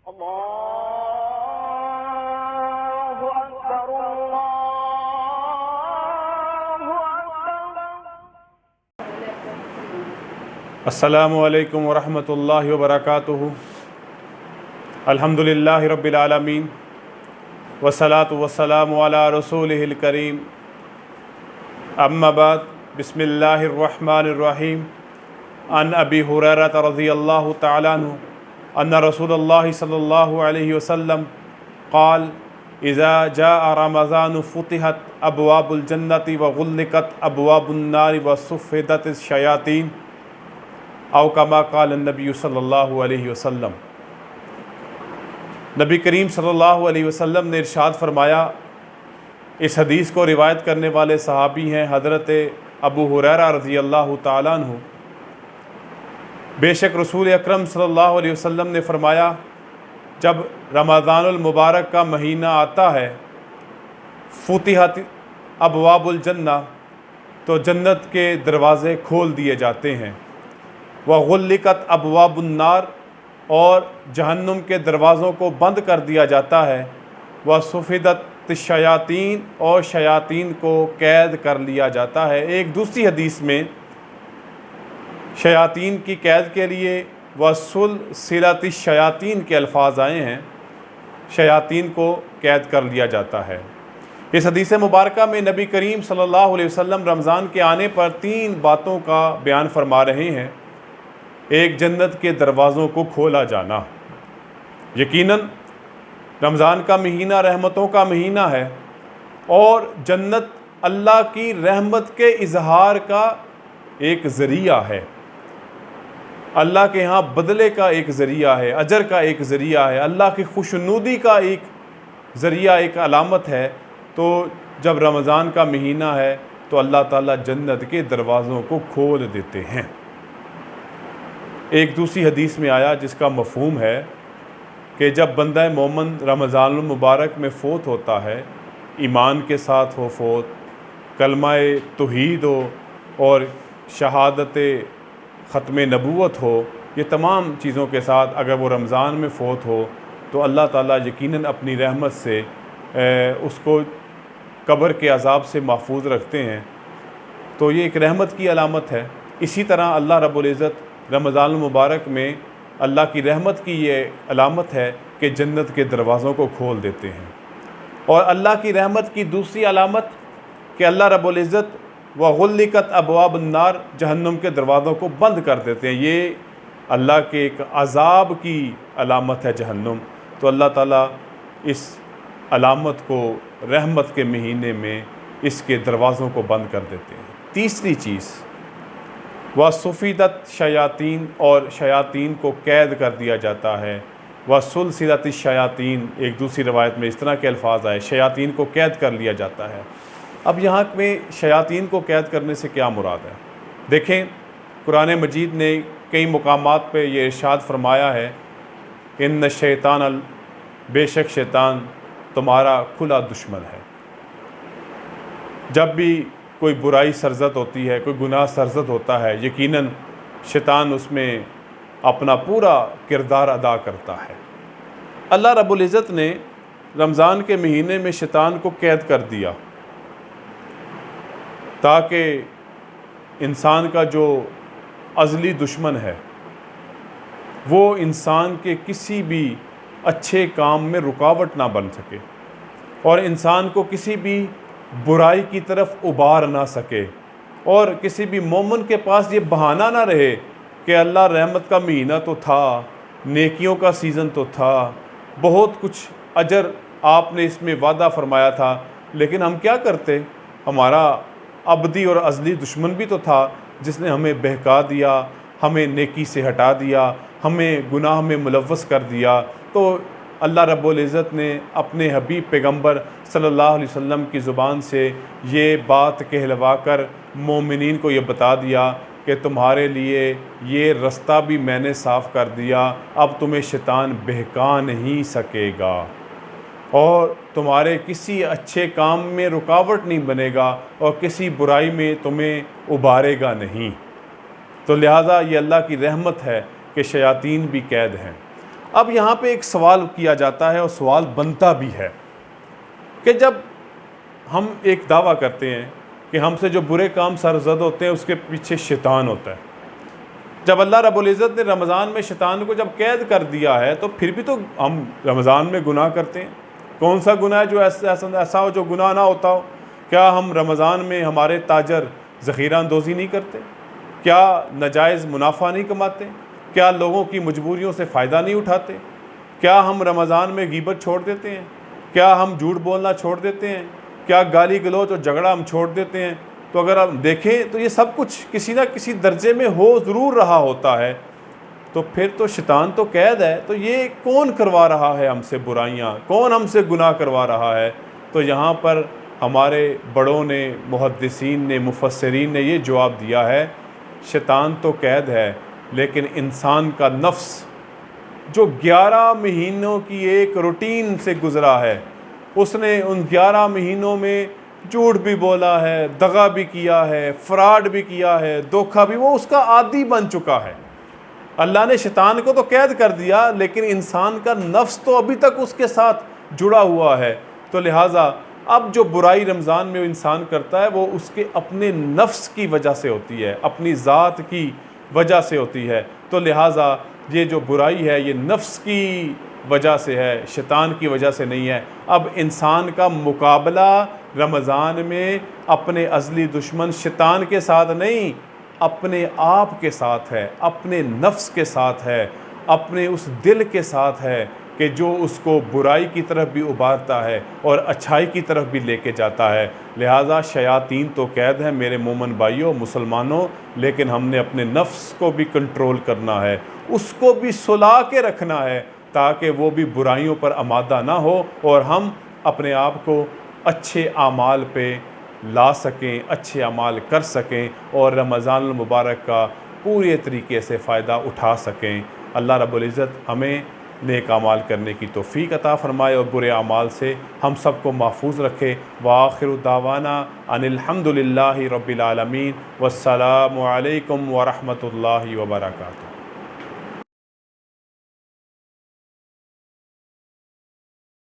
اللہ اکبر اللہ اکبر۔ السلام علیکم ورحمۃ اللہ وبرکاتہ۔ الحمدللہ رب العالمین والصلاة والسلام علی رسولہ الکریم، اما بعد، بسم اللہ الرحمن الرحیم۔ عن ابی ہریرہ رضی اللہ تعالی عنہ ان رسول اللہ صلی اللہ علیہ وسلم قال اذا جاء رمضان فتحت ابواب الجنۃ وغلقت ابواب النار وصفدت الشیاطین، او کما قال النبی صلی اللہ علیہ وسلم۔ نبی کریم صلی اللہ علیہ وسلم نے ارشاد فرمایا، اس حدیث کو روایت کرنے والے صحابی ہیں حضرت ابو ہریرہ رضی اللہ تعالیٰ عنہ۔ بے شک رسول اکرم صلی اللہ علیہ وسلم نے فرمایا، جب رمضان المبارک کا مہینہ آتا ہے، فتحت ابواب الجنہ، تو جنت کے دروازے کھول دیے جاتے ہیں، وغلقت ابواب النار، اور جہنم کے دروازوں کو بند کر دیا جاتا ہے، وصفدت الشیاطین، اور شیاطین کو قید کر لیا جاتا ہے۔ ایک دوسری حدیث میں شیاطین کی قید کے لیے وسلسلۃ الشیاطین کے الفاظ آئے ہیں، شیاطین کو قید کر لیا جاتا ہے۔ اس حدیث مبارکہ میں نبی کریم صلی اللہ علیہ وسلم رمضان کے آنے پر 3 باتوں کا بیان فرما رہے ہیں۔ ایک، جنت کے دروازوں کو کھولا جانا۔ یقیناً رمضان کا مہینہ رحمتوں کا مہینہ ہے، اور جنت اللہ کی رحمت کے اظہار کا ایک ذریعہ ہے، اللہ کے ہاں بدلے کا ایک ذریعہ ہے، اجر کا ایک ذریعہ ہے، اللہ کی خوشنودی کا ایک ذریعہ، ایک علامت ہے۔ تو جب رمضان کا مہینہ ہے تو اللہ تعالیٰ جنت کے دروازوں کو کھول دیتے ہیں۔ ایک دوسری حدیث میں آیا جس کا مفہوم ہے کہ جب بندہ مومن رمضان المبارک میں فوت ہوتا ہے، ایمان کے ساتھ ہو فوت، کلمہ توحید ہو اور شہادت ختم نبوت ہو، یہ تمام چیزوں کے ساتھ اگر وہ رمضان میں فوت ہو تو اللہ تعالیٰ یقیناً اپنی رحمت سے اس کو قبر کے عذاب سے محفوظ رکھتے ہیں۔ تو یہ ایک رحمت کی علامت ہے۔ اسی طرح اللہ رب العزت رمضان المبارک میں اللہ کی رحمت کی یہ علامت ہے کہ جنت کے دروازوں کو کھول دیتے ہیں۔ اور اللہ کی رحمت کی دوسری علامت کہ اللہ رب العزت وغلقت ابواب النار، جہنم کے دروازوں کو بند کر دیتے ہیں۔ یہ اللہ کے ایک عذاب کی علامت ہے جہنم۔ تو اللہ تعالیٰ اس علامت کو رحمت کے مہینے میں اس کے دروازوں کو بند کر دیتے ہیں۔ تیسری چیز، وصفدت شیاطین، اور شیاطین کو قید کر دیا جاتا ہے۔ وسلسلۃ الشیاطین، ایک دوسری روایت میں اس طرح کے الفاظ آئے، شیاطین کو قید کر لیا جاتا ہے۔ اب یہاں میں شیاطین کو قید کرنے سے کیا مراد ہے؟ دیکھیں، قرآن مجید نے کئی مقامات پہ یہ ارشاد فرمایا ہے، ان الشیطان، بے شک شیطان تمہارا کھلا دشمن ہے۔ جب بھی کوئی برائی سرزد ہوتی ہے، کوئی گناہ سرزد ہوتا ہے، یقیناً شیطان اس میں اپنا پورا کردار ادا کرتا ہے۔ اللہ رب العزت نے رمضان کے مہینے میں شیطان کو قید کر دیا تاکہ انسان کا جو ازلی دشمن ہے وہ انسان کے کسی بھی اچھے کام میں رکاوٹ نہ بن سکے، اور انسان کو کسی بھی برائی کی طرف ابار نہ سکے، اور کسی بھی مومن کے پاس یہ بہانہ نہ رہے کہ اللہ رحمت کا مہینہ تو تھا، نیکیوں کا سیزن تو تھا، بہت کچھ اجر آپ نے اس میں وعدہ فرمایا تھا، لیکن ہم کیا کرتے؟ ہمارا ابدی اور ازلی دشمن بھی تو تھا جس نے ہمیں بہکا دیا، ہمیں نیکی سے ہٹا دیا، ہمیں گناہ میں ملوث کر دیا۔ تو اللہ رب العزت نے اپنے حبیب پیغمبر صلی اللہ علیہ وسلم کی زبان سے یہ بات کہلوا کر مومنین کو یہ بتا دیا کہ تمہارے لیے یہ رستہ بھی میں نے صاف کر دیا، اب تمہیں شیطان بہکا نہیں سکے گا، اور تمہارے کسی اچھے کام میں رکاوٹ نہیں بنے گا، اور کسی برائی میں تمہیں ابھارے گا نہیں۔ تو لہٰذا یہ اللہ کی رحمت ہے کہ شیاطین بھی قید ہیں۔ اب یہاں پہ ایک سوال کیا جاتا ہے اور سوال بنتا بھی ہے کہ جب ہم ایک دعویٰ کرتے ہیں کہ ہم سے جو برے کام سرزد ہوتے ہیں اس کے پیچھے شیطان ہوتا ہے، جب اللہ رب العزت نے رمضان میں شیطان کو جب قید کر دیا ہے تو پھر بھی تو ہم رمضان میں گناہ کرتے ہیں۔ کون سا گناہ ہے جو ایسا ہو جو گناہ نہ ہوتا ہو؟ کیا ہم رمضان میں ہمارے تاجر ذخیرہ اندوزی نہیں کرتے؟ کیا ناجائز منافع نہیں کماتے؟ کیا لوگوں کی مجبوریوں سے فائدہ نہیں اٹھاتے؟ کیا ہم رمضان میں غیبت چھوڑ دیتے ہیں؟ کیا ہم جھوٹ بولنا چھوڑ دیتے ہیں؟ کیا گالی گلوچ اور جھگڑا ہم چھوڑ دیتے ہیں؟ تو اگر ہم دیکھیں تو یہ سب کچھ کسی نہ کسی درجے میں ہو ضرور رہا ہوتا ہے، تو پھر تو شیطان تو قید ہے، تو یہ کون کروا رہا ہے ہم سے برائیاں، کون ہم سے گناہ کروا رہا ہے؟ تو یہاں پر ہمارے بڑوں نے، محدثین نے، مفسرین نے یہ جواب دیا ہے، شیطان تو قید ہے لیکن انسان کا نفس جو 11 مہینوں کی ایک روٹین سے گزرا ہے، اس نے ان 11 مہینوں میں جھوٹ بھی بولا ہے، دغا بھی کیا ہے، فراڈ بھی کیا ہے، دھوکہ بھی، وہ اس کا عادی بن چکا ہے۔ اللہ نے شیطان کو تو قید کر دیا لیکن انسان کا نفس تو ابھی تک اس کے ساتھ جڑا ہوا ہے، تو لہٰذا اب جو برائی رمضان میں انسان کرتا ہے وہ اس کے اپنے نفس کی وجہ سے ہوتی ہے، اپنی ذات کی وجہ سے ہوتی ہے، تو لہٰذا یہ جو برائی ہے یہ نفس کی وجہ سے ہے، شیطان کی وجہ سے نہیں ہے۔ اب انسان کا مقابلہ رمضان میں اپنے ازلی دشمن شیطان کے ساتھ نہیں، اپنے آپ کے ساتھ ہے، اپنے نفس کے ساتھ ہے، اپنے اس دل کے ساتھ ہے کہ جو اس کو برائی کی طرف بھی ابھارتا ہے اور اچھائی کی طرف بھی لے کے جاتا ہے۔ لہٰذا شیاطین تو قید ہیں میرے مومن بھائیوں، مسلمانوں، لیکن ہم نے اپنے نفس کو بھی کنٹرول کرنا ہے، اس کو بھی سلا کے رکھنا ہے تاکہ وہ بھی برائیوں پر آمادہ نہ ہو اور ہم اپنے آپ کو اچھے اعمال پہ لا سکیں، اچھے اعمال کر سکیں اور رمضان المبارک کا پورے طریقے سے فائدہ اٹھا سکیں۔ اللہ رب العزت ہمیں نیک اعمال کرنے کی توفیق عطا فرمائے اور برے اعمال سے ہم سب کو محفوظ رکھے۔ وآخر دعوانا ان الحمد للہ رب العالمین، والسلام علیکم ورحمۃ اللہ وبرکاتہ۔